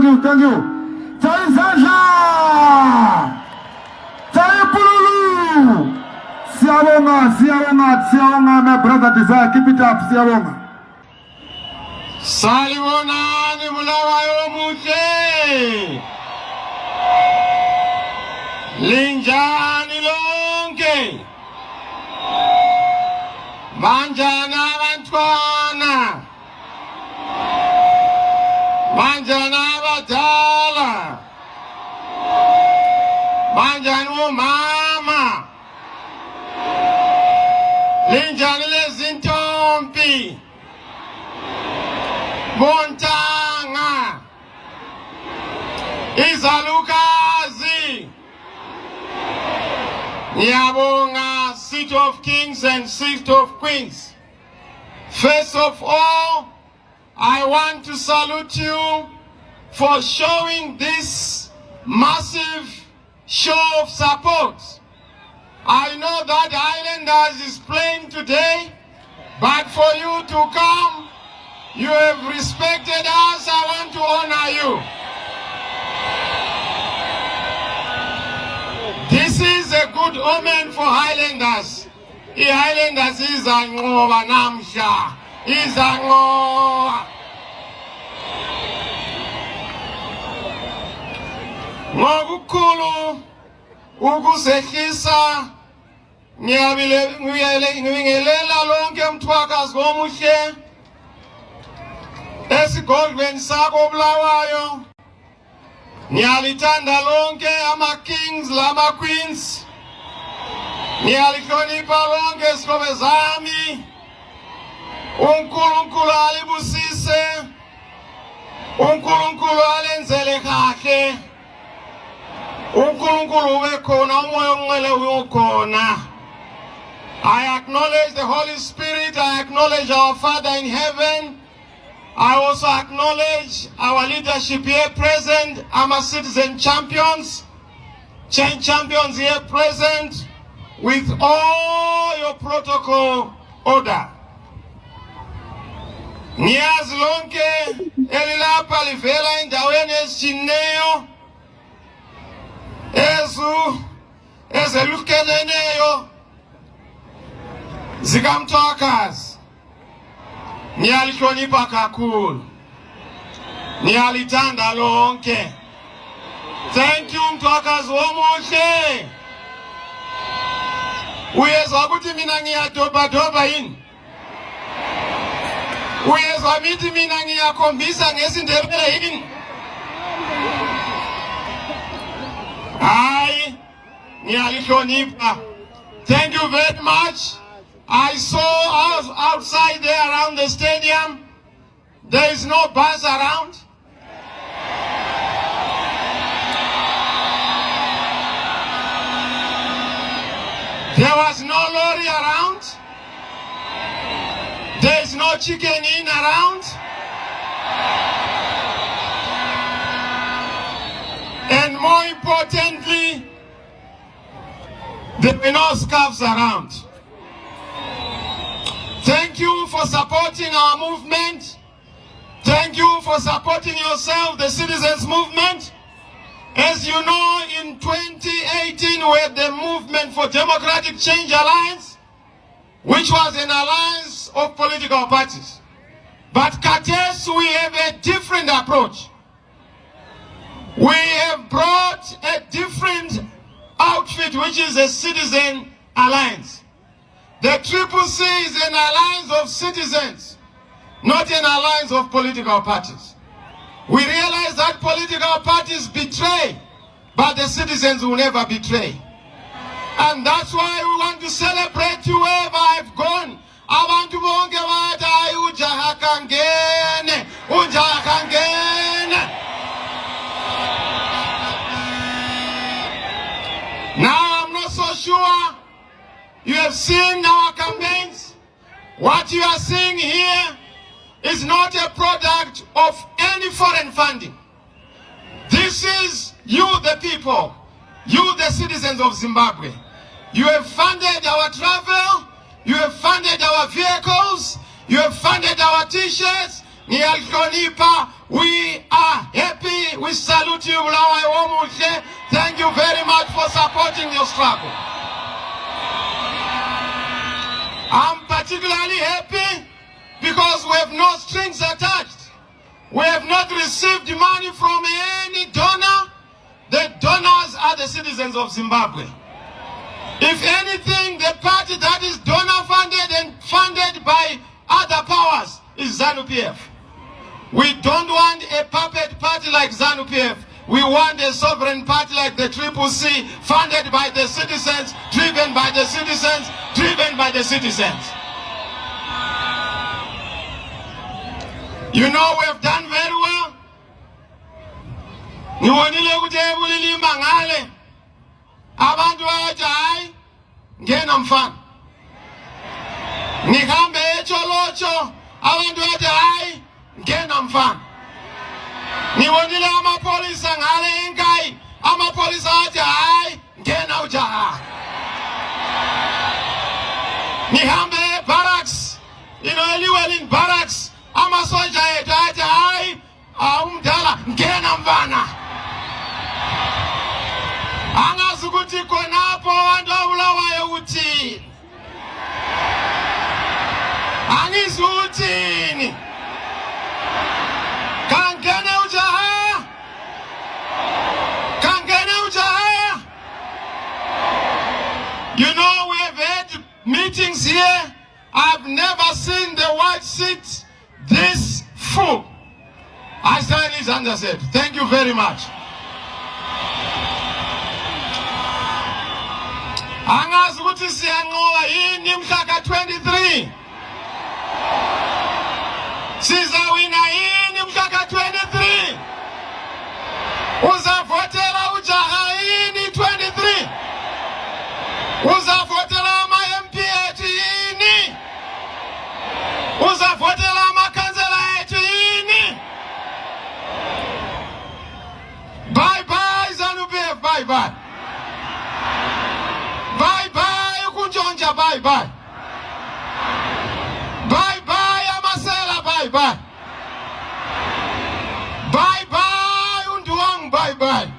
thank you. Chamisa! Pululu! Siawonga, my brother Desire, keep it up, Siawonga. Salibona ni mulawa yomuche. Linjani lonke. Banjana bantwana. Banjana batala. Banjana mama. Linjani lezintompi. Montanga. Izalukazi. Nyabonga, seat of kings and seat of queens. First of all, I want to salute you for showing this massive show of support. I know that Islanders is playing today, but for you to come, you have respected us. I want to honor you. This is a good omen for Highlanders. The Highlanders is a ngoba namsha. Is a ngoba. Ngokukhulu ukusehlisa ngiyabingelela lonke mthwakazi omuhle esigodlweni sakho Bulawayo. Ngiyalithanda lonke ama-kings lama-queens. Ngiyalihlonipha lonke izihlobo zami. uNkulunkulu alibusise. uNkulunkulu alenzele kahle. uNkulunkulu ube khona, umoya ongcwele uyokhona. I acknowledge the Holy Spirit. I acknowledge our Father in heaven. I also acknowledge our leadership here present, our citizen champions, chain champions here present, with all your protocol order. Niyazi lonke elilapha livela endaweni ezitshiyeneyo ezelukeneyo zikamthwakazi. Niyalihlonipha kakhulu. Niyalithanda lonke. Thank you mthwakazi omuhle. Uyezwa ukuthi mina ngiyadoba yini? Uyezwa mithi mina ngiyakhombisa ngesindebele yini? Hayi, niyalihlonipha. Thank you very much. I saw us outside there around the stadium. There is no bus around. There was no lorry around. There is no chicken in around. And more importantly, there were no scarves around. Thank you for supporting our movement. Thank you for supporting yourself, the citizens' movement. As you know, in 2018, we had the Movement for Democratic Change Alliance, which was an alliance of political parties. But Kates, we have a different approach. We have brought a different outfit, which is a citizen alliance. The CCC is an alliance of citizens, not an alliance of political parties. We realize that political parties betray, but the citizens will never betray. And that's why we want to celebrate you wherever I've gone. Abantu bonke bathi hayi ujaha kangene, ujaha kangene. Now I'm not so sure you have seen our campaigns. What you are seeing here is not a product of any foreign funding. This is you, the people, you, the citizens of Zimbabwe. You have funded our travel, you have funded our vehicles, you have funded our t-shirts. Niyalihlonipha We are happy. We salute you, Bulawayo. Thank you very much for supporting your struggle. I'm particularly happy because we have no strings attached. We have not received money from any donor. The donors are the citizens of Zimbabwe. If anything, the party that is donor funded and funded by other powers is ZANU-PF. We don't want a puppet party like ZANU-PF. We want a sovereign party like the CCC, funded by the citizens, driven by the citizens, driven by the citizens. You know, we have done very well. Niwonile kutebulili mangale. Abantu bathi hayi ngena mfana. Ngihambe echolocho, abantu bathi hayi ngena mfana. Niwonile amapolisa ngale enkai, amapolisa athi hayi ngena ujaha. Nihambe barracks, eliwe in barracks, amasoja ethu athi hayi umdala ngena mfana. Angazi ukuthi khonapho abantu abulawayo uthini. Angizwi uthini. Kangene ujaha. Kangene ujaha. You know, we have had meetings here. I've never seen the white seat this full. I stand is understood. Thank you very much. Angazi ukuthi siyanqoba yini mhla 23. Sizawina yini mhla 23. Uzavotela ujaha yini 23. Uzavotela ama-MP ethu yini. Uzavotela amakhansela ethu yini. Bye bye ZANU-PF, bye bye. Bye bye ukunjonja, bye bye. Bye bye amasela, bye bye. Bye bye unduang, bye bye.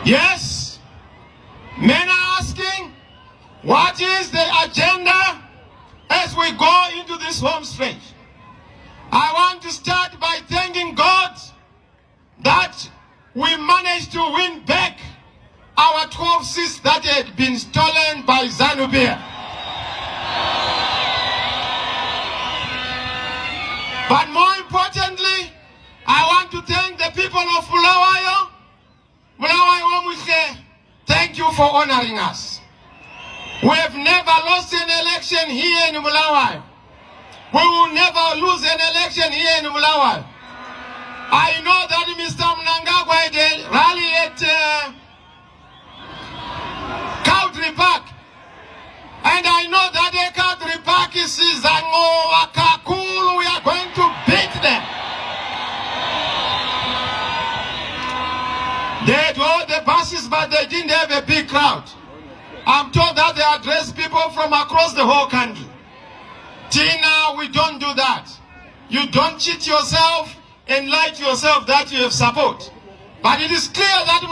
Yes, men are asking, what is the agenda as we go into this home stretch? I want to start by thanking God that we managed to win back our 12 seats that had been stolen by ZANU-PF. But more importantly, I want to thank the people of Bulawayo. Thank you for honoring us. We have never lost an election here in Bulawayo. We will never lose an election here in Bulawayo. I know that Mr. Mnangagwa did rally at Country Park. And I know that the Country Park is Zango Wakakulu. We are going to beat them. They had all the buses, but they didn't have a big crowd. I'm told that they address people from across the whole country. Tina, we don't do that. You don't cheat yourself and lie to yourself that you have support. But it is clear that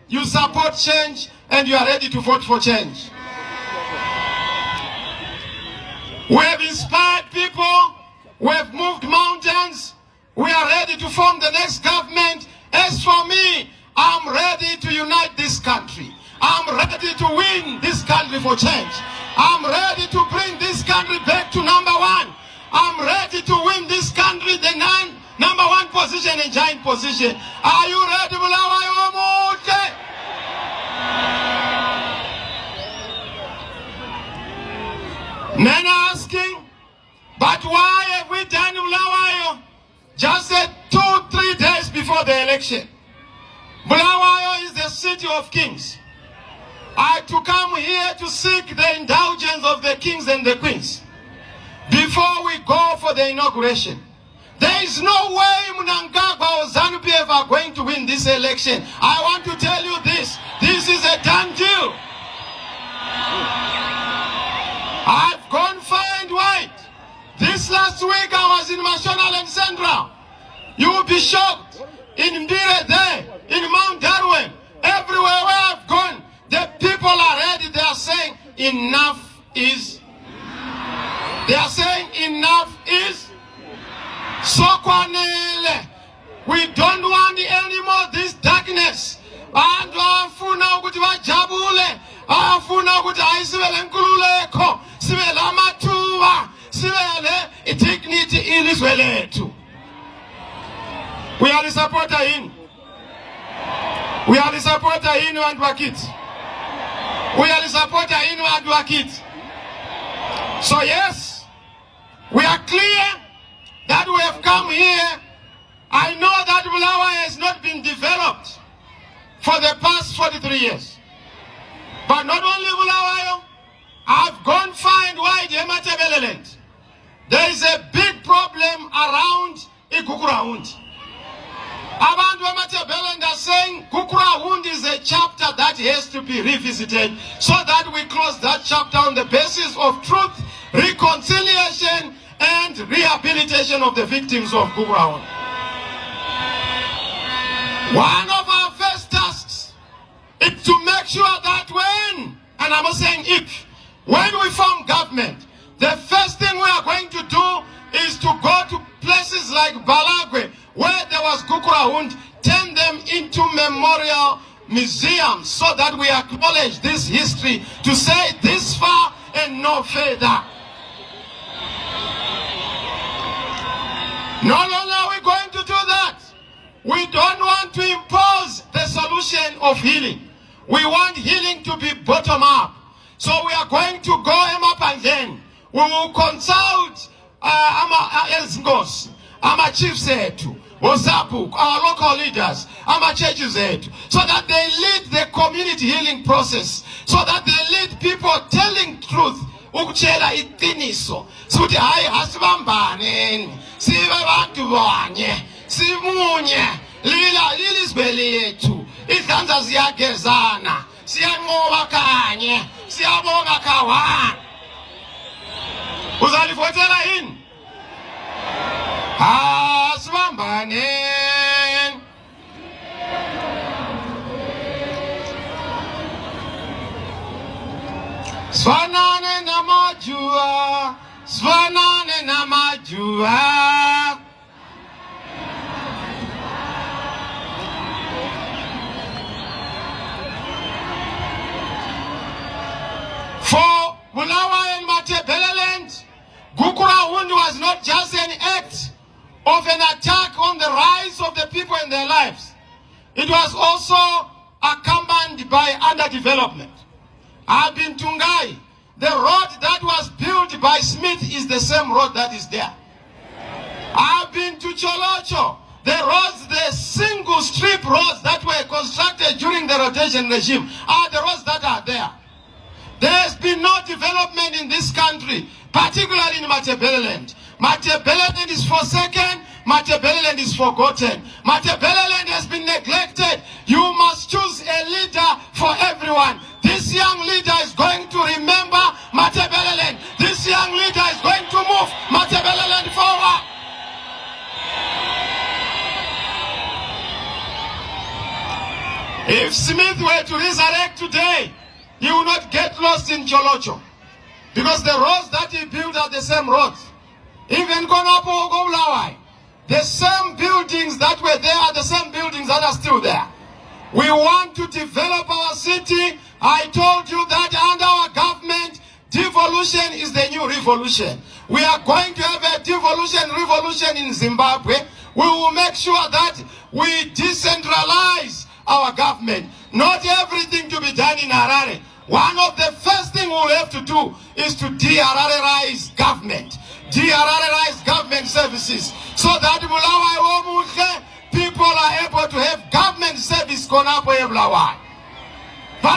you support change and you are ready to vote for change. We have inspired people. We have moved mountains. We are ready to form the next government. As for me, I'm ready to unite this country. I'm ready to win this country for change. I'm ready to bring this country back to number one. I'm ready to win this country the number one position and giant position. Are you ready, Bulawayo? Men are asking, but why have we done Bulawayo just 2-3 days before the election? Bulawayo is the city of kings. I had to come here to seek the indulgence of the kings and the queens before we go for the inauguration. There is no way Mnangagwa or ZANU-PF are going to win this election. I want to tell you this. This is a done deal. I've gone far and wide. This last week I was in National and Central. You will be shocked. In Mbire there, in Mount Darwin, everywhere where I've gone, the people are ready. They are saying enough is. They are saying enough is. Sokwanele. We don't want anymore this darkness. And afuna ukuthi bajabule, afuna ukuthi ayisibele nkululeko, sibele amathuba, sibele dignity ilizwe lethu. We are the supporter in. We are the supporter in and wakit. We are the supporter in and wakit. So yes, we are clear that we have come here. I know that Bulawayo has not been developed for the past 43 years. But not only Bulawayo, I've gone far and wide in Matebeleland. There is a big problem around Ikukurawundi. Abantu Matebeleland are saying Kukurawundi is a chapter that has to be revisited so that we close that chapter on the basis of truth, reconciliation, and rehabilitation of the victims of Kukurawundi. One of our first tasks is to make sure that when, and I'm not saying if, when we form government, the first thing we are going to do is to go to places like Balagwe, where there was Kukurawundi, turn them into memorial museums so that we acknowledge this history to say this far and no further. Not only are we going to do that, we don't want to impose the solution of healing. We want healing to be bottom up. So we are going to go up again. We will consult our chiefs, our local leaders, our churches, so that they lead the community healing process, so that they lead people telling truth. Ukuchela iqiniso sithi hayi asibambaneni sibe bantu bonye simunye lilizibele yethu izandla ziyagezana siyanqoba kanye siyabonga kawa uzalifotela yini asibambaneni Svanane namajua, svanane namajua. For Bulawayo and Matebeleland, Kukurawundi was not just an act of an attack on the rights of the people in their lives. It was also accompanied by underdevelopment. I've been to Ngai. The road that was built by Smith is the same road that is there. I've been to Cholocho. The roads, the single strip roads that were constructed during the rotation regime are the roads that are there. There's been no development in this country, particularly in Matebeleland. Matebeleland is forsaken. Matebeleland is forgotten. Matebeleland has been neglected. You must choose a leader for everyone. This young leader is going to remember Matebeleland. This young leader is going to move Matebeleland forward. If Smith were to resurrect today, he will not get lost in Cholocho. Because the roads that he built are the same roads. Even Konapo or Bulawayo, the same buildings that were there are the same buildings that are still there. We want to develop our city. I told you that under our government, devolution is the new revolution. We are going to have a devolution revolution in Zimbabwe. We will make sure that we decentralize our government. Not everything to be done in Harare. One of the first things we'll have to do is to de-Hararize government. De-Hararize government services. So that people are able to have government service. But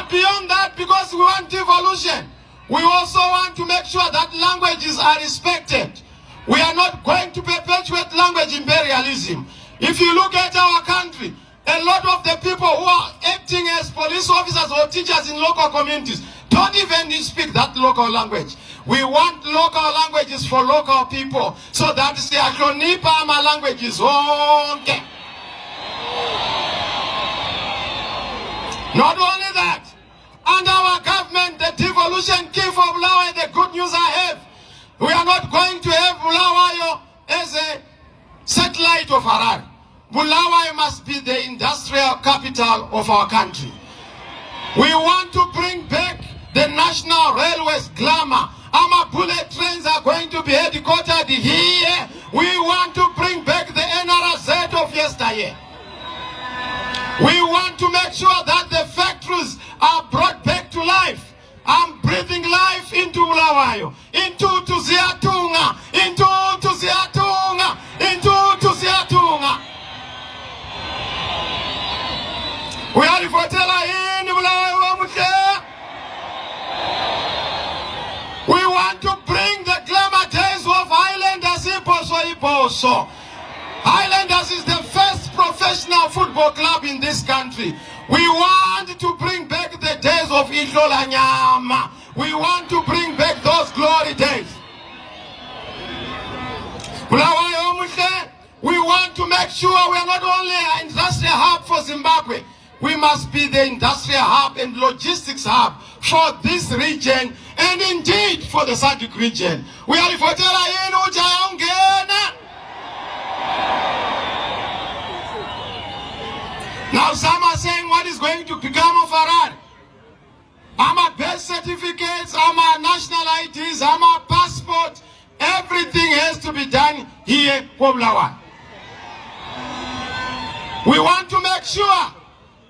beyond that, because we want devolution, we also want to make sure that languages are respected. We are not going to perpetuate language imperialism. If you look at our country, a lot of the people who are acting as police officers or teachers in local communities don't even speak that local language. We want local languages for local people. So that is the Aklonipa languages. Okay. Not only that, under our government, the devolution key for Bulawayo, the good news I have, we are not going to have Bulawayo as a satellite of Harare. Bulawayo must be the industrial capital of our country. We want to bring back the National Railways glamour. Our bullet trains are going to be headquartered here. We want to bring back the NRZ of yesteryear. We want to make sure that the factories are brought back to life. I'm breathing life into Bulawayo, into Tuziatunga, into Tuziatunga, into Tuziatunga. We are in Bulawayo. We want to bring the glamour days of Highlanders. Highlanders is the first professional football club in this country. We want to bring back the days of Ihlola Nyama. We want to bring back those glory days. We want to make sure we are not only an industrial hub for Zimbabwe, we must be the industrial hub and logistics hub for this region and indeed for the SADC region. We are for now some are saying what is going to become of Harare. Our birth certificates, our national IDs, our passport, everything has to be done here, Bulawayo. We want to make sure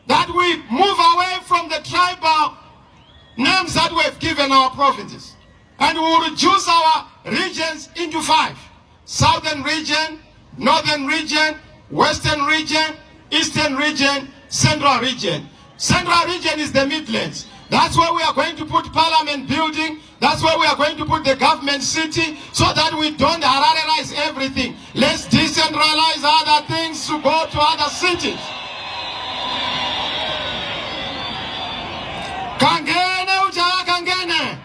that we move away from the tribal names that we have given our provinces. And we will reduce our regions into 5. Southern region, Northern region, Western region, Eastern region, Central region. Central region is the Midlands. That's where we are going to put Parliament building. That's where we are going to put the government city so that we don't Hararize everything. Let's decentralize other things to go to other cities. Kangene ujaga kangene.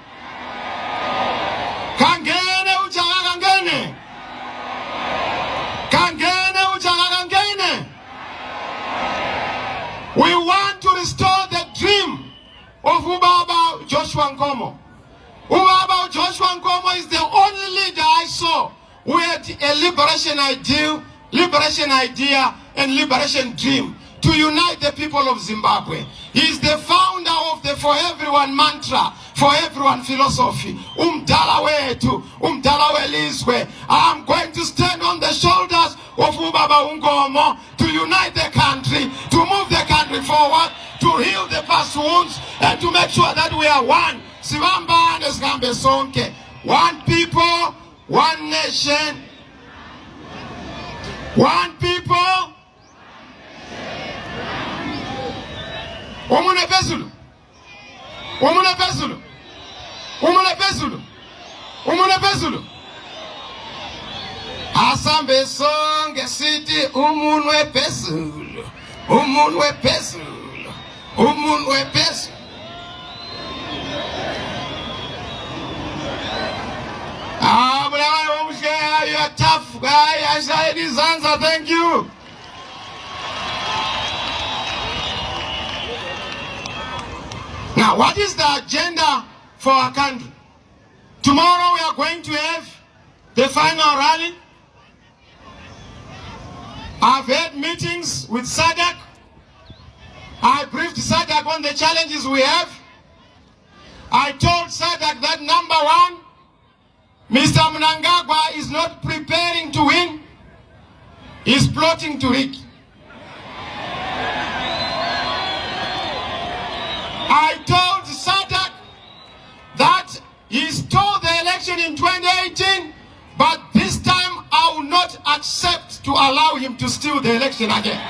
Kangene ujaga kangene. Kangene ujaga kangene. We want to restore the dream of Ubaba Joshua Nkomo. Ubaba Joshua Nkomo is the only leader I saw who had a liberation idea and liberation dream to unite the people of Zimbabwe. He is the founder of the For Everyone mantra, For Everyone philosophy. Umdala wetu, umdala welizwe. I'm going to stand on the shoulders of Ubaba Nkomo to unite the country, to move the country forward, to heal the past wounds, and to make sure that we are one. Sibamba and Esgambe Sonke. One people, one nation. One people. Omune pesulu. Omune pesulu. Omune pesulu. Omune pesulu. Asambe songe city umunwe pesulu. Umunwe pesulu. Umunwe pesulu. You're a tough guy. I said his answer. Thank you. Now, what is the agenda for our country? Tomorrow we are going to have the final rally. I've had meetings with SADC. I briefed SADC on the challenges we have. I told SADC that number 1, Mr. Mnangagwa is not preparing to win. He's plotting to rig. I told SADC that he stole the election in 2018, but this time I will not accept to allow him to steal the election again.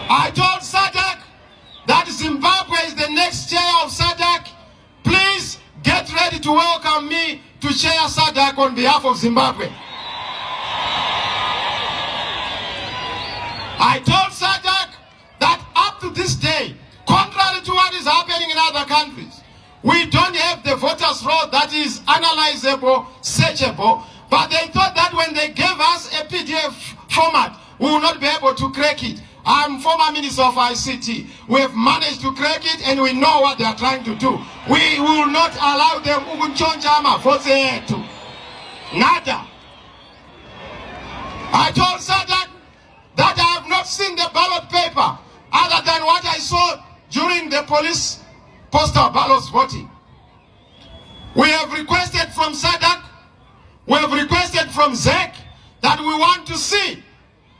I told SADC that Zimbabwe is the next chair of SADC. Please get ready to welcome me to chair SADC on behalf of Zimbabwe. I told SADC that up to this day, contrary to what is is happening in other countries. We don't have the voters' roll that is analyzable, searchable, but they thought that when they gave us a PDF format, we will not be able to crack it. I'm former Minister of ICT. We have managed to crack it and we know what they are trying to do. We will not allow them to nada. I told Sadak that I have not seen the ballot paper other than what I saw during the police postal ballots voting. We have requested from Sadak, we have requested from ZEC that we want to see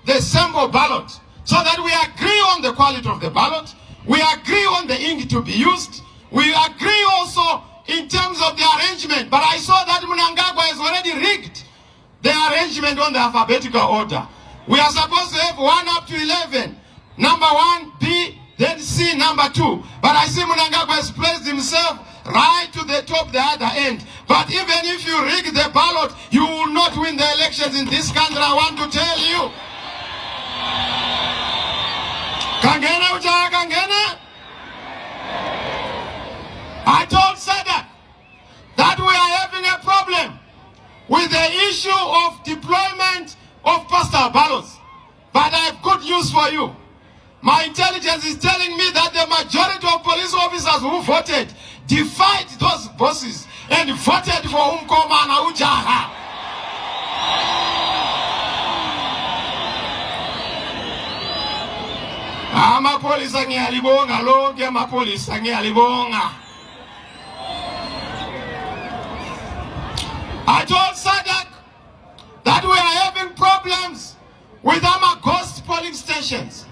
the sample ballot so that we agree on the quality of the ballot, we agree on the ink to be used, we agree also in terms of the arrangement. But I saw that Mnangagwa has already rigged the arrangement on the alphabetical order. We are supposed to have 1 up to 11. Number 1, B, then C, number 2. But I see Mnangagwa has placed himself right to the top, the other end. But even if you rig the ballot, you will not win the elections in this country, I want to tell you. Kangena uja kangena. I told Sadak that we are having a problem with the issue of deployment of postal ballots. But I have good news for you. My intelligence is telling me that the majority of police officers who voted defied those bosses and voted for Umkoma na Ujaha. Amapolisa ngiyalibonga lonke amapolisa ngiyalibonga. I told Sadak that we are having problems with our ghost polling stations.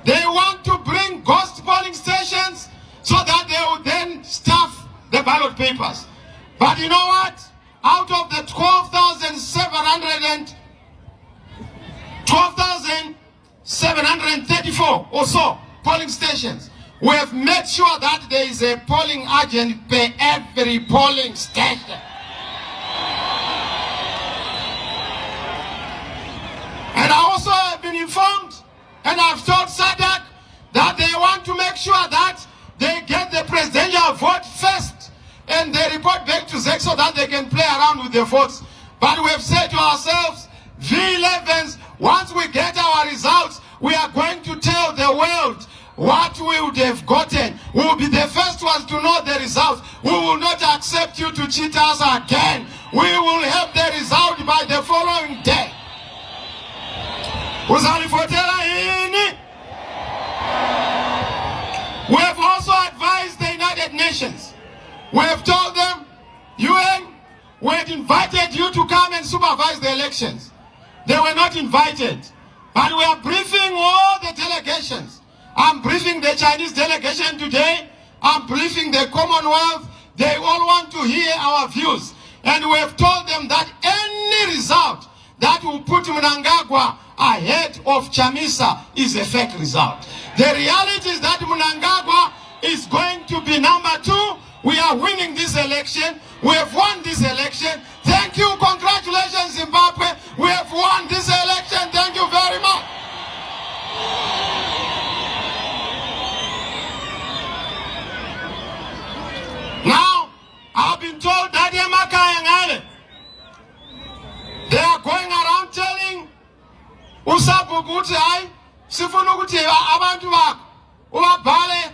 They want to bring ghost polling stations so that they will then stuff the ballot papers. But you know what? Out of the 12,734 or so polling stations, we have made sure that there is a polling agent per every polling station. And I also have been informed, and I've told Sadak that they want to make sure that they get the presidential vote first and they report back to ZEC so that they can play around with the votes. But we have said to ourselves, V11s, once we get our results, we are going to tell the world what we would have gotten. We will be the first ones to know the results. We will not accept you to cheat us again. We will have the result by the following day. We have also advised the United Nations. We have told them, UN, we had invited you to come and supervise the elections. They were not invited. But we are briefing all the delegations. I'm briefing the Chinese delegation today. I'm briefing the Commonwealth. They all want to hear our views. And we have told them that any result that will put Mnangagwa ahead of Chamisa is a fake result. The reality is that Mnangagwa is going to be number 2. We are winning this election. We have won this election. Thank you. Congratulations, Zimbabwe. We have won this election. Thank you very much. Now, I've been told that they are going around telling Usabu Gutai, Sifunuguti, Abantu Ubale,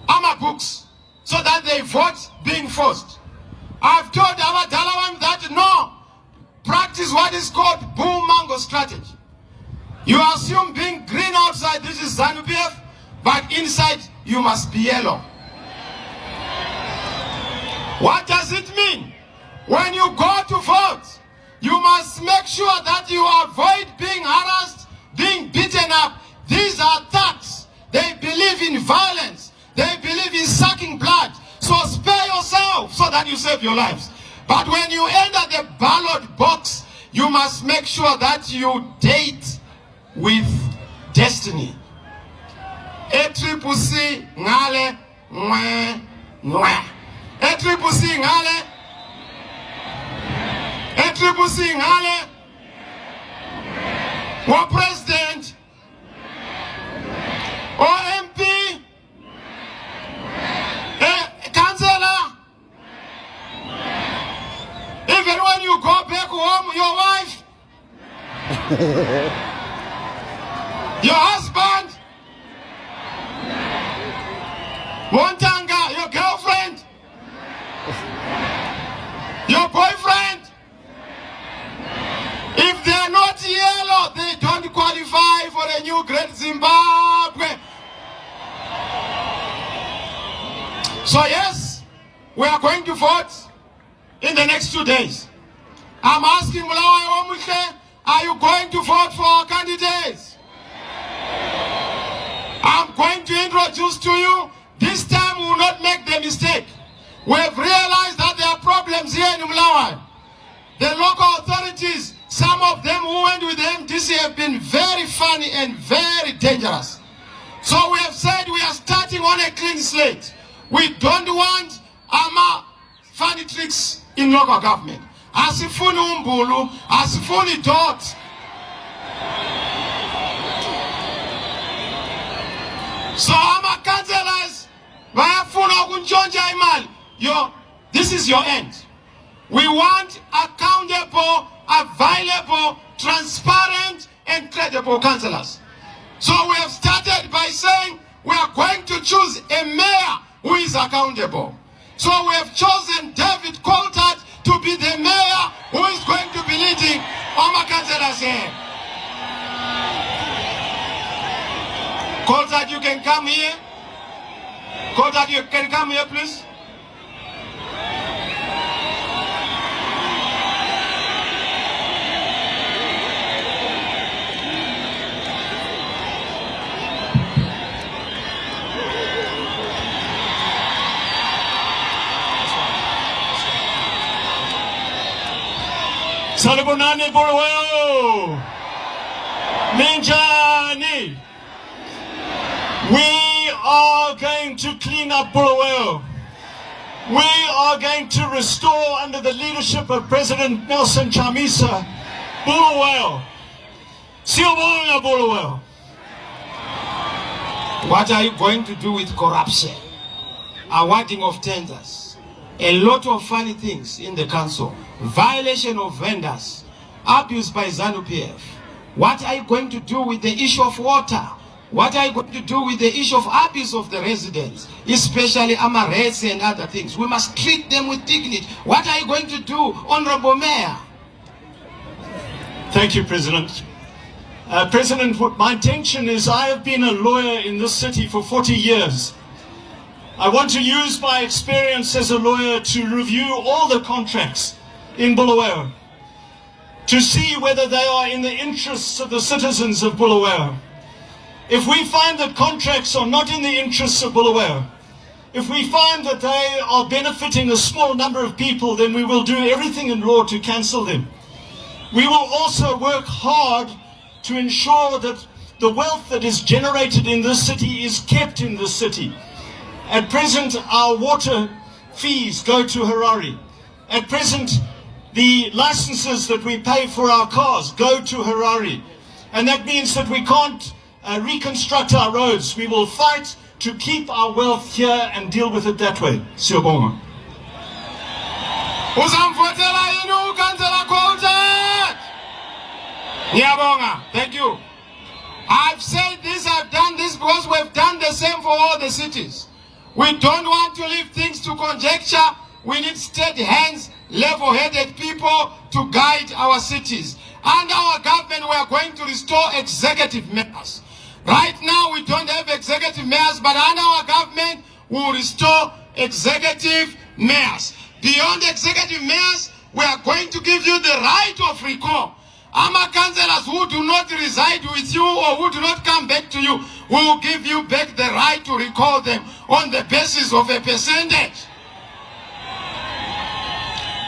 Ama books, so that they vote being forced. I've told our Dalawan that no, practice what is called boom mango strategy. You assume being green outside, this is ZANU-PF, but inside you must be yellow. What does it mean? When you go to vote, you must make sure that you avoid being harassed, being beaten up. These are thugs. They believe in violence. They believe in sucking blood. So spare yourself so that you save your lives. But when you enter the ballot box, you must make sure that you date with destiny. A-triple-C, ngale, ngwe, ngwe. A-triple-C, ngale. A-triple-C, ngale. Or president. Or MP. your wife? Your husband? Montanga, your girlfriend? Your boyfriend? If they are not yellow, they don't qualify for a new Great Zimbabwe. So yes, we are going to vote in the next 2 days. I'm asking Mulawa Omuche, are you going to vote for our candidates? I'm going to introduce to you, this time we will not make the mistake. We have realized that there are problems here in Mulawa. The local authorities, some of them who went with the MDC have been very funny and very dangerous. So we have said we are starting on a clean slate. We don't want funny tricks in local government. Asifuni umbulu, asifuni dot. So councillors, this is your end. We want accountable, available, transparent, and credible councillors. So we have started by saying we are going to choose a mayor who is accountable. So we have chosen David Coulthard to be the mayor who is going to be leading our councillors here. Coulthard, you can come here. Coulthard, you can come here, please. Salibonani Bulawayo, Minjani. We are going to clean up Bulawayo. We are going to restore, under the leadership of President Nelson Chamisa, Bulawayo. Siyabonga Bulawayo. What are you going to do with corruption? Awarding of tenders. A lot of funny things in the council. Violation of vendors. Abuse by ZANU-PF. What are you going to do with the issue of water? What are you going to do with the issue of abuse of the residents, especially Amarese and other things? We must treat them with dignity. What are you going to do, Honorable Mayor? Thank you, President. President, my intention is I have been a lawyer in this city for 40 years. I want to use my experience as a lawyer to review all the contracts in Bulawayo, to see whether they are in the interests of the citizens of Bulawayo. If we find that contracts are not in the interests of Bulawayo, if we find that they are benefiting a small number of people, then we will do everything in law to cancel them. We will also work hard to ensure that the wealth that is generated in this city is kept in this city. At present, our water fees go to Harare. At present, the licenses that we pay for our cars go to Harare. And that means that we can't reconstruct our roads. We will fight to keep our wealth here and deal with it that way. Siyabonga. Thank you. I've said this, I've done this because we've done the same for all the cities. We don't want to leave things to conjecture. We need steady hands, level-headed people to guide our cities. Under our government, we are going to restore executive mayors. Right now, we don't have executive mayors, but under our government, we will restore executive mayors. Beyond executive mayors, we are going to give you the right of recall. Our councillors who do not reside with you or who do not come back to you, we will give you back the right to recall them on the basis of a percentage.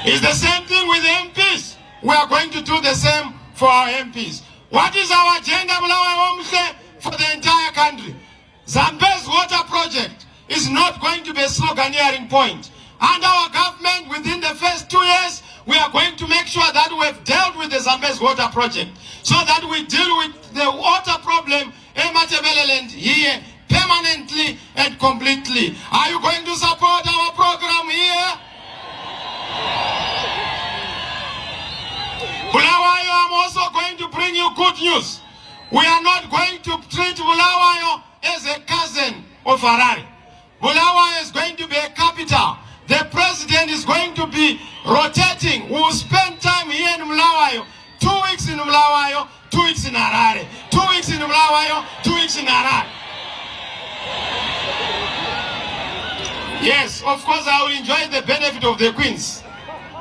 It's the same thing with MPs. We are going to do the same for our MPs. What is our agenda for the entire country? Zambe's water project is not going to be a sloganeering point. Under our government, within the first 2 years, we are going to make sure that we have dealt with the Zambe's water project, so that we deal with the water problem in Matebeleland here permanently and completely. Are you going to support our program here? news. We are not going to treat Bulawayo as a cousin of Harare. Bulawayo is going to be a capital. The president is going to be rotating. We will spend time here in Bulawayo, 2 weeks in Bulawayo, 2 weeks in Harare, 2 weeks in Bulawayo, 2 weeks in Harare. Yes, of course I will enjoy the benefit of the queens,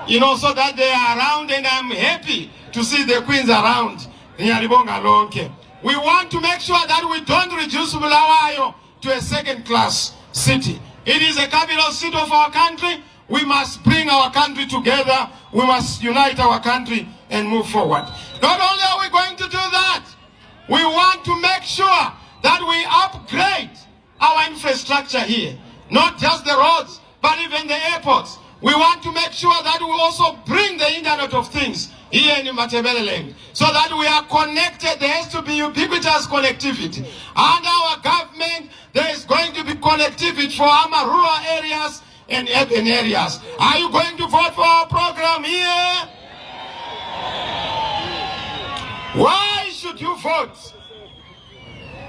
you know, so that they are around, and I'm happy to see the queens around. We want to make sure that we don't reduce Bulawayo to a second-class city. It is a capital city of our country. We must bring our country together. We must unite our country and move forward. Not only are we going to do that, we want to make sure that we upgrade our infrastructure here. Not just the roads, but even the airports. We want to make sure that we also bring the Internet of Things here in Matabeleland, so that we are connected. There has to be ubiquitous connectivity. Under our government, there is going to be connectivity for our rural areas and urban areas. Are you going to vote for our program here? Why should you vote?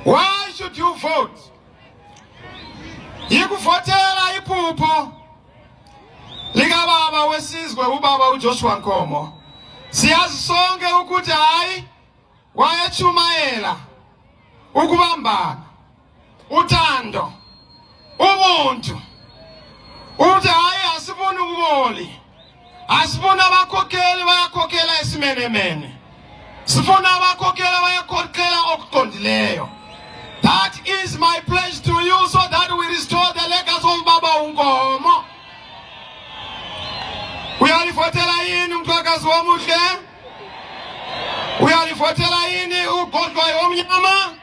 Why should you vote? Yikuvotela iphupho lika baba wesizwe ubaba uJoshua Nkomo. Siyazi sonke ukuthi hayi wayechumayela ukubambana, uthando, ubuntu. Uthi hayi asifuni uboli, asifuni abakhokheli bayakhokhela esimenemene, sifuna abakhokhela bayakhokhela okuqondileyo. That is my pledge to you, so that we restore the legacy of Baba Nkomo. Uyalifotela yini umthwakazi womuhle? Uyalifotela yini ugodlwa yomnyama?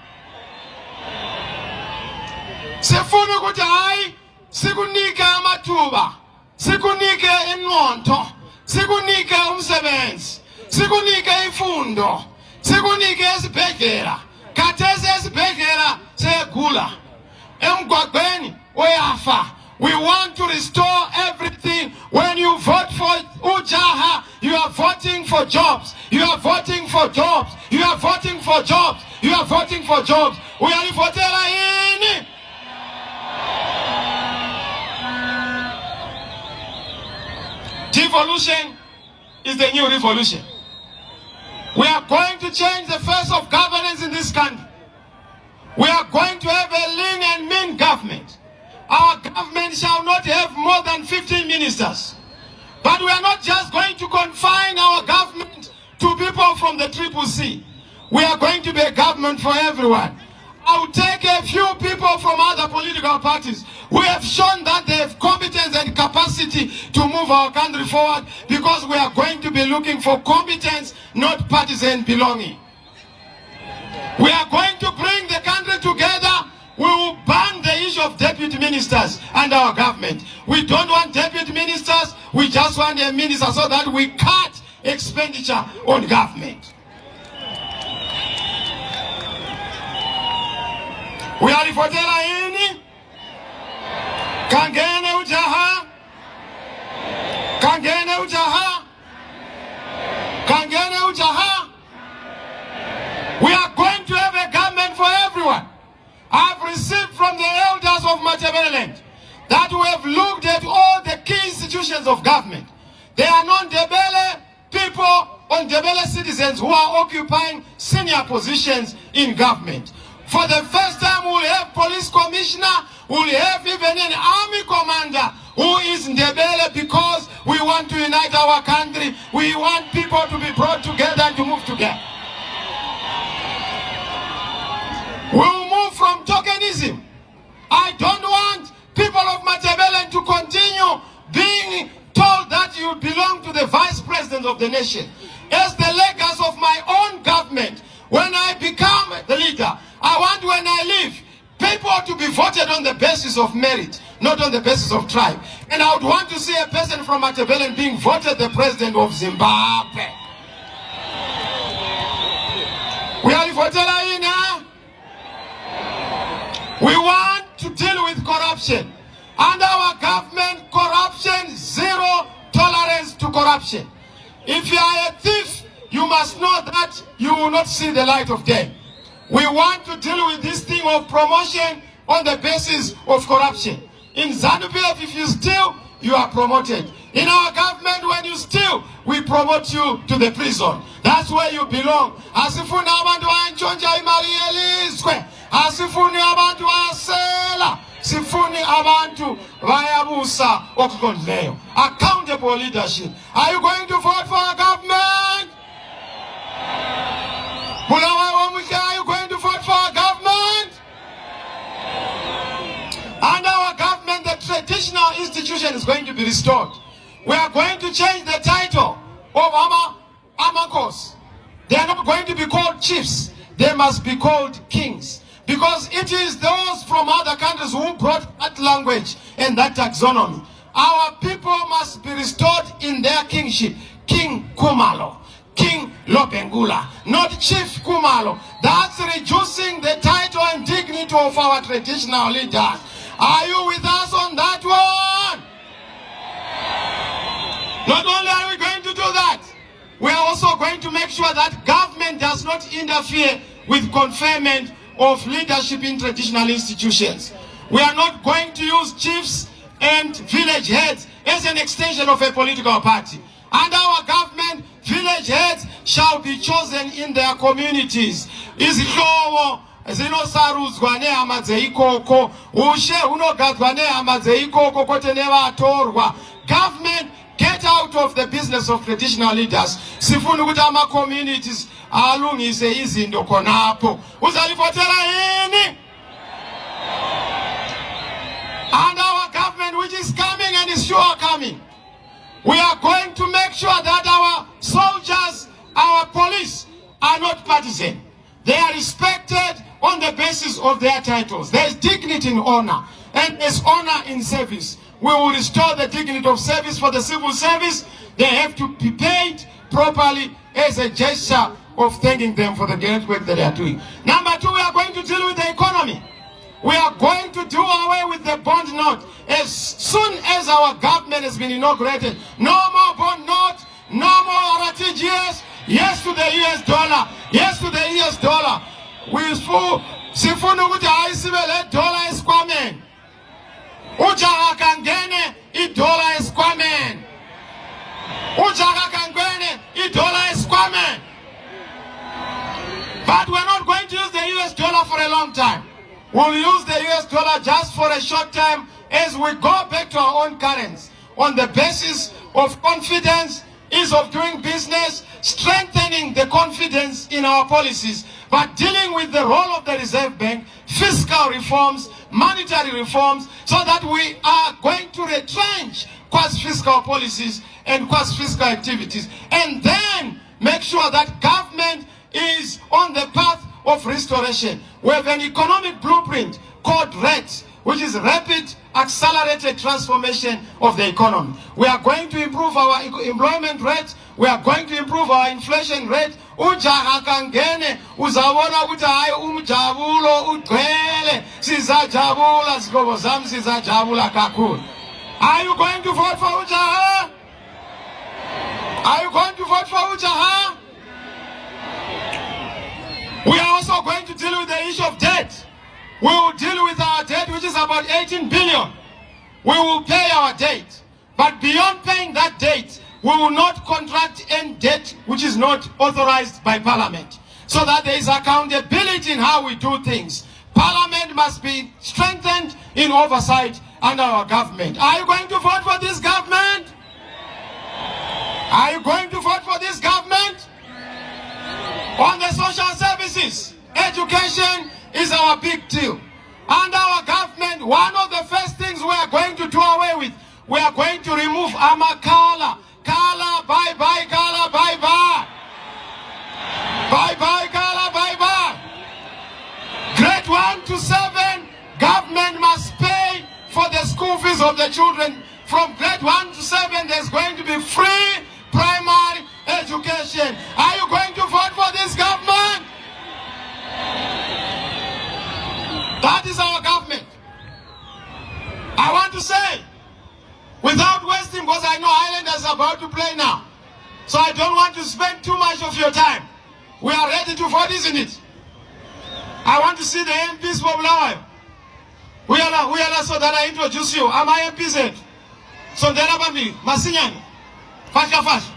Sifuna ukuthi hayi sikunike amathuba, sikunike inqonto, sikunike umsebenzi, sikunike imfundo, sikunike esibhedlela. Khathesi esibhedlela segula, emgwaqweni uyafa. We want to restore everything. When you vote for Ujaha, you are voting for jobs. You are voting for jobs. You are voting for jobs. You are voting for jobs. We are voting in. Devolution is the new revolution. We are going to change the face of governance in this country. We are going to have a lean and mean government. Our government shall not have more than 15 ministers. But we are not just going to confine our government to people from the Triple C. We are going to be a government for everyone. I'll take a few people from other political parties who have shown that they have competence and capacity to move our country forward, because we are going to be looking for competence, not partisan belonging. We are going to bring the country together. We will ban the issue of deputy ministers under our government. We don't want deputy ministers. We just want a minister, so that we cut expenditure on government. We are for ini. Kangene Ujaha. Kangene Ujaha. Kangene Ujaha. We are going to have a government for everyone. I've received from the elders of Matabeleland that we have looked at all the key institutions of government. They are non-Ndebele people or Ndebele citizens who are occupying senior positions in government. For the first time, we'll have police commissioner, we'll have even an army commander who is Ndebele, because we want to unite our country. We want people to be brought together and to move together. We'll move from tokenism. I don't want people of Matabeleland to continue being told that you belong to the vice president of the nation. As the legacy of my own government, when I become the leader, I want, when I leave, people to be voted on the basis of merit, not on the basis of tribe. And I would want to see a person from Matabeleland being voted the president of Zimbabwe. We are voting. We want to deal with corruption. Under our government, corruption, zero tolerance to corruption. If you are a thief, you must know that you will not see the light of day. We want to deal with this thing of promotion on the basis of corruption. In ZANU-PF, if you steal, you are promoted. In our government, when you steal, we promote you to the prison. That's where you belong. Asifuni abantu bayantshontsha imali yelizwe. Asifuni abantu bayasela. Sifuni abantu bayabusa okuqondileyo. Accountable leadership. Are you going to vote for our government? Are you going to vote for our government? Under our government, the traditional institution is going to be restored. We are going to change the title of Amakos. They are not going to be called chiefs. They must be called kings. Because it is those from other countries who brought that language and that taxonomy. Our people must be restored in their kingship. King Kumalo. King Lopengula. Not Chief Kumalo. That's reducing the title and dignity of our traditional leaders. Are you with us on that one? Not only are we going to do that, we are also going to make sure that government does not interfere with conferment of leadership in traditional institutions. We are not going to use chiefs and village heads as an extension of a political party. Under our government, village heads shall be chosen in their communities. Izihlobo zinosaruzwa nehama dzeikoko, ushe hunogadzwa nehama dzeikoko kote nevatorwa. Government, get out of the business of traditional leaders. Sifuni kuti ama communities alungise izinto khonapo. Uzalivotela yini? And our government, which is coming and is sure coming, we are going to make sure that our soldiers, our police are not partisan. They are respected on the basis of their titles. There is dignity in honor, and there is honor in service. We will restore the dignity of service for the civil service. They have to be paid properly as a gesture of thanking them for the great work that they are doing. Number two, we are going to deal with the economy. We are going to do away with the bond note as soon as our government has been inaugurated. No more bond note, no more RTGS. Yes to the US dollar. Yes to the US dollar. We sifuna ukuthi ayisibele dollar esikhwameni. Ujaha kangene i-dollar esikhwameni. Ujaha kangene i-dollar esikhwameni. But we're not going to use the US dollar for a long time. We'll use the US dollar just for a short time as we go back to our own currency on the basis of confidence, ease of doing business, strengthening the confidence in our policies, but dealing with the role of the Reserve Bank, fiscal reforms, monetary reforms, so that we are going to retrench quasi-fiscal policies and quasi-fiscal activities, and then make sure that government is on the path of restoration. We have an economic blueprint called RET, which is Rapid Accelerated Transformation of the Economy. We are going to improve our employment rate. We are going to improve our inflation rate. Ujaha kangene uzabona ukuthi hayi umjabulo ugcwele sizajabula zikobo zami sizajabula kakhulu. Are you going to vote for Ujaha? Are you going to vote for Ujaha? We are also going to deal with the issue of debt. We will deal with our debt, which is about 18 billion. We will pay our debt. But beyond paying that debt, we will not contract any debt which is not authorized by Parliament. So that there is accountability in how we do things. Parliament must be strengthened in oversight under our government. Are you going to vote for this government? Are you going to vote for this government? On the social services, education is our big deal. Under our government, one of the first things we are going to do away with, we are going to remove Amakala. Kala, bye-bye, Kala, bye-bye. Bye-bye, Kala, bye-bye. Grade 1 to 7, government must pay for the school fees of the children. From grade 1 to 7, there's going to be free primary education. Are you going to vote for this government? That is our government. I want to say, without wasting, because I know Islanders are about to play now, So I don't want to spend too much of your time. We are ready to vote, isn't it? I want to see the MPs for Bulawayo. We are so that I introduce you. Am I MPs? So there are me, Masinyan. Fast.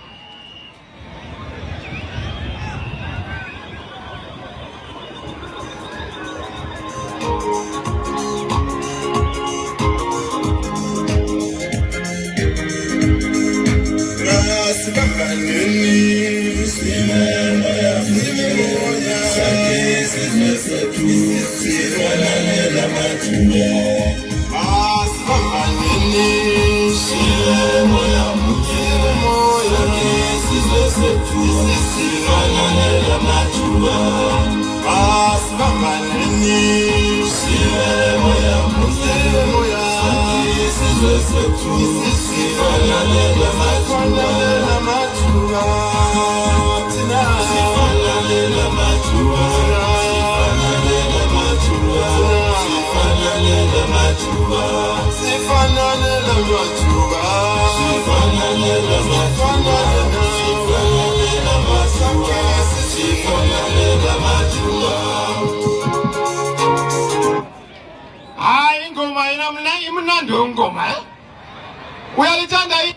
We are the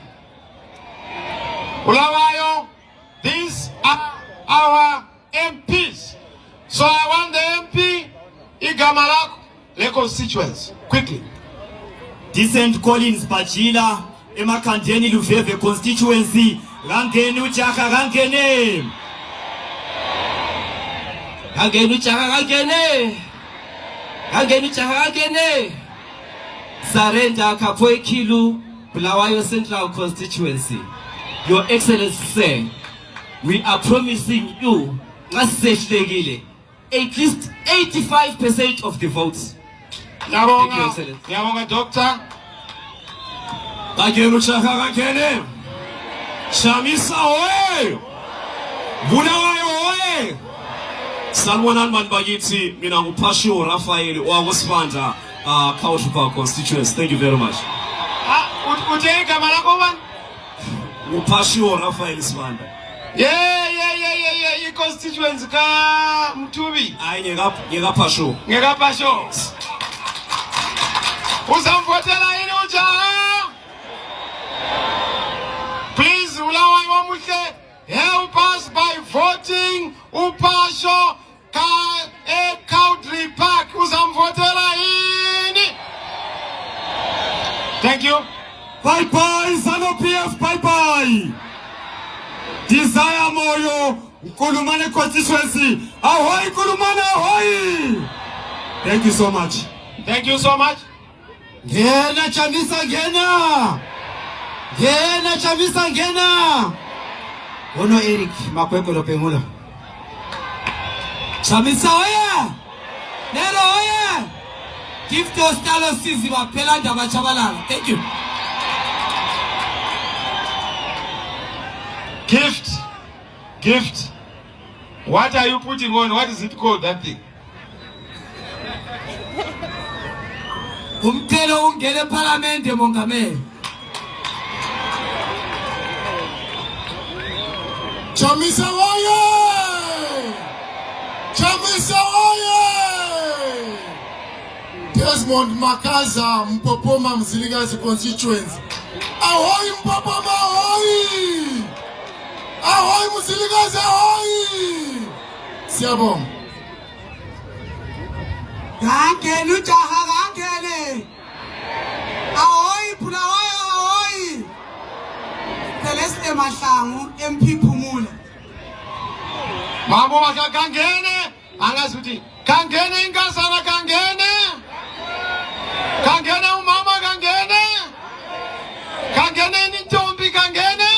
Bulawayo, these are our MPs. So I want the MP Igamalak, the constituents, quickly. Decent Collins Bajila, Emakandeni Luveve constituency, Rangenu Chaka Rangene. Rangenu Chaka Rangene. Rangenu Chaka Rangene. Sarenda Kapoi Kilu, Bulawayo Central constituency. Your Excellency, sir, we are promising you at least 85% of the votes. Thank you, Excellency. Doctor. Chamisa oye! Bulawayo oye! Salmonan Manbagiti, Mina Upasho, Rafael, or Waspanda, Kautupa constituents. Thank you very much. Upasho, Rafael Spanda. Yeah. You constituents ka Mtubi. I Nega Pasho. Usamvotela inuja. Please, Bulawayo Muthe, help us by voting Upasho ka Country Park. Usamvotela ini. Thank you. Bye-bye, Sano PF, bye-bye. Desire Moyo, Kulumane constituency. Ahoy, Kulumane, ahoy. Thank you so much. Thank you so much. Gena Chamisa Gena. Gena Chamisa Gena. Ono Eric, Makweko Lopengulo. Chamisa oye. Nero oye. Give those talos Sisi Wapelanda Machabalala. Thank you. Gift. What are you putting on? What is it called, that thing? Umtelo ungene parliament mongameli. Chamisa oye! Chamisa oye! Desmond Makaza, Mpopoma Mziligazi constituency. Ahoy Mpopoma ahoy! Ahoy Mziligazi ahoy! Siabong. Gangenu jaha gangene. Ahoy Bulawayo ahoy. Celeste Mahlangu MP Phumula. Mambo waka kangene, angasuthi kangene inkazana kangene. Kangene umama kangene. Kangene intombi kangene.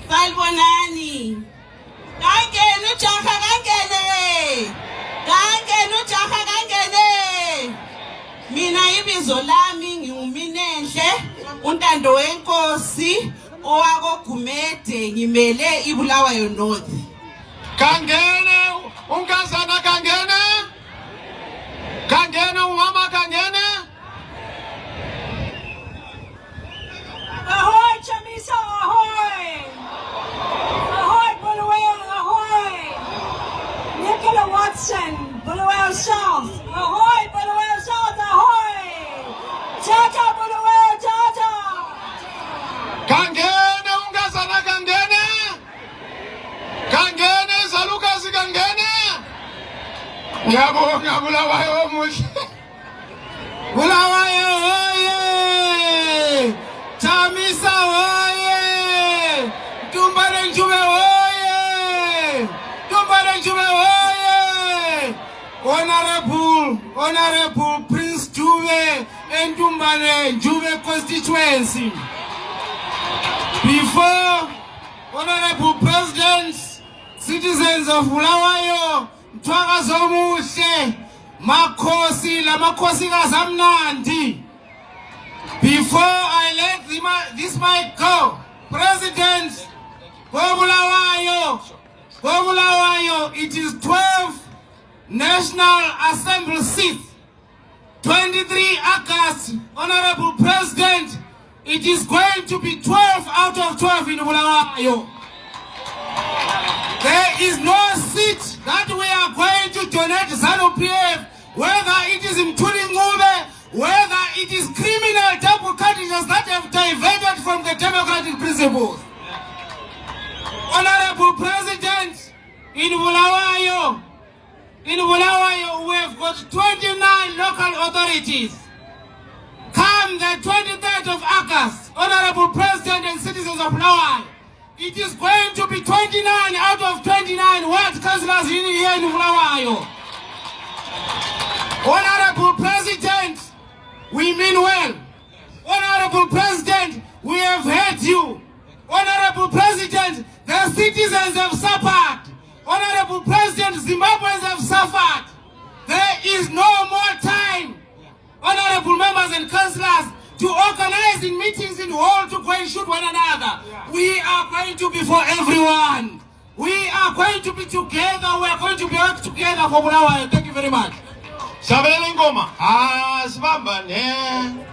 Salbonani. Kangene jaha kangene. Kangene jaha kangene. Mina ibizo lami ngiuminenhle untando wenkosi owako Gumede ngimele iBulawayo North. Kangene unkazana kangene. Kangene umama kangene. Ahoy Chamisa ahoy. Ngiyabonga Bulawayo omuhle. Bulawayo hoye! Chamisa hoye! Tumbane Njube hoye! Tumbane Njube hoye! Honorable Prince Njube and Tumbane Njube constituency. Before Honorable President, citizens of Bulawayo, Mthwaka zomuhle, makhosi lamakhosi kazamnandi. Before I let this mic go, President Bulawayo, it is 12 National Assembly seats, 23 August, Honorable President, it is going to be 12 out of 12 in Bulawayo. There is no seat that we are going to donate ZANU-PF, whether it is in Ngube, whether it is criminal double candidates that have diverted from the democratic principles. Honorable President, in Bulawayo, we have got 29 local authorities. Come the 23rd of August, Honorable President and citizens of Bulawayo, it is going to be 29 out of 29 ward councillors here in Bulawayo. Honorable President, we mean well. Honorable President, we have heard you. Honorable President, the citizens have suffered. Honorable President, Zimbabweans have suffered. There is no more time, honorable members and councillors, to organize in meetings in hall to go and shoot one another. We are going to be for everyone. We are going to be together. We are going to be work together for Bulawayo. Thank you very much. Sabele ngoma. Sibamba ne.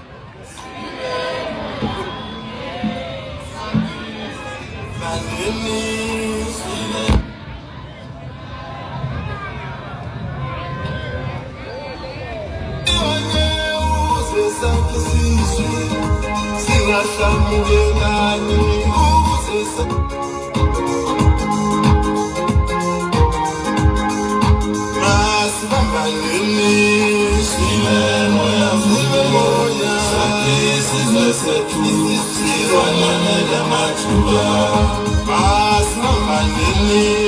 Mas não vai